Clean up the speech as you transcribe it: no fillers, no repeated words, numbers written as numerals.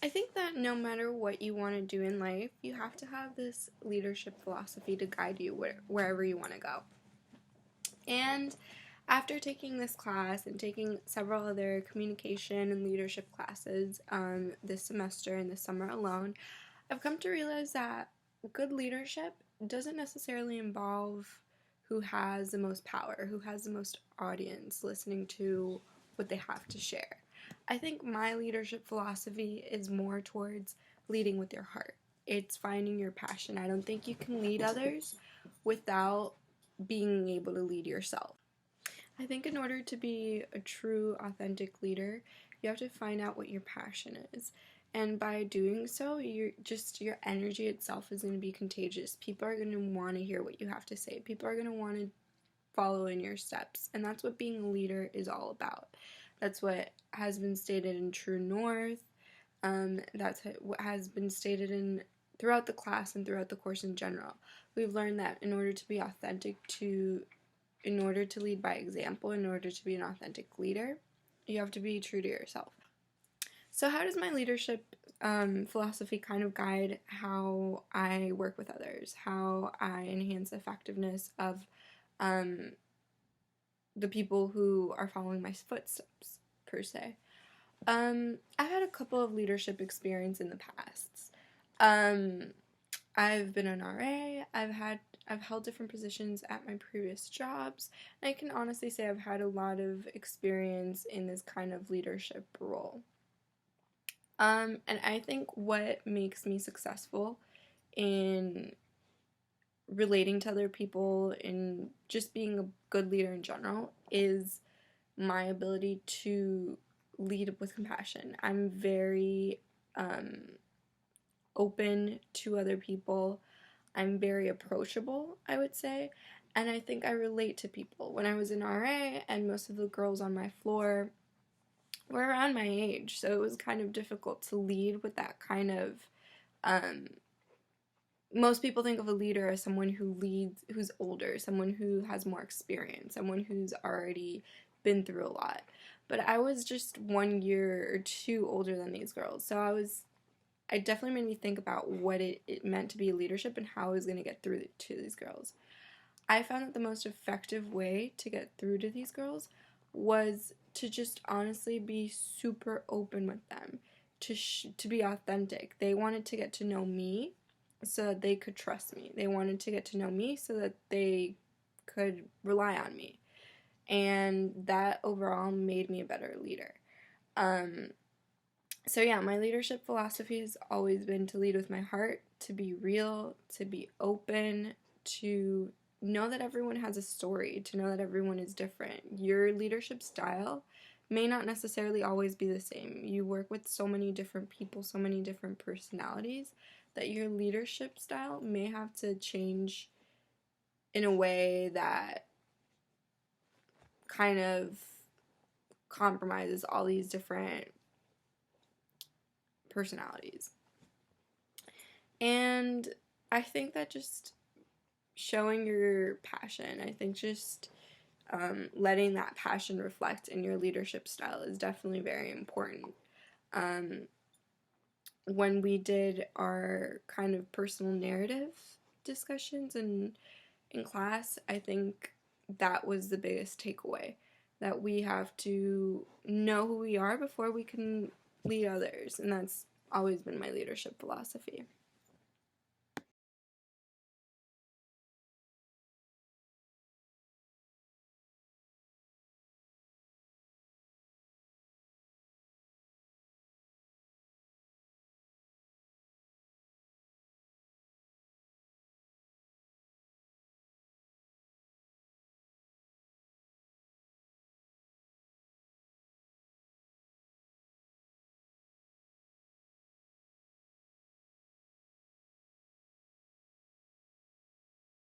I think that no matter what you want to do in life, you have to have this leadership philosophy to guide you wherever you want to go. And after taking this class and taking several other communication and leadership classes this semester and this summer alone, I've come to realize that good leadership doesn't necessarily involve who has the most power, who has the most audience listening to what they have to share. I think my leadership philosophy is more towards leading with your heart. It's finding your passion. I don't think you can lead others without being able to lead yourself. I think in order to be a true, authentic leader, you have to find out what your passion is. And by doing so, your energy itself is going to be contagious. People are going to want to hear what you have to say. People are going to want to follow in your steps. And that's what being a leader is all about. That's what has been stated in True North. That's what has been stated throughout the class and throughout the course in general. We've learned that in order to be authentic, in order to lead by example, in order to be an authentic leader, you have to be true to yourself. So how does my leadership philosophy kind of guide how I work with others, how I enhance the effectiveness of the people who are following my footsteps, per se? I've had a couple of leadership experience in the past. I've been an RA. I've held different positions at my previous jobs, and I can honestly say I've had a lot of experience in this kind of leadership role. And I think what makes me successful in relating to other people and just being a good leader in general is my ability to lead with compassion. I'm very open to other people. I'm very approachable, I would say, and I think I relate to people. When I was an RA and most of the girls on my floor were around my age, so it was kind of difficult to lead with that kind of most people think of a leader as someone who leads, who's older, someone who has more experience, someone who's already been through a lot. But I was just 1 year or two older than these girls, so it definitely made me think about what it meant to be leadership and how I was going to get through to these girls. I found that the most effective way to get through to these girls was to just honestly be super open with them, to be authentic. They wanted to get to know me so that they could trust me. They wanted to get to know me so that they could rely on me. And that overall made me a better leader. So yeah, my leadership philosophy has always been to lead with my heart, to be real, to be open, to know that everyone has a story, to know that everyone is different. Your leadership style may not necessarily always be the same. You work with so many different people, so many different personalities, that your leadership style may have to change in a way that kind of compromises all these different personalities. And I think that just showing your passion, I think just letting that passion reflect in your leadership style is definitely very important. When we did our kind of personal narrative discussions in class, I think that was the biggest takeaway, that we have to know who we are before we can lead others, and that's always been my leadership philosophy.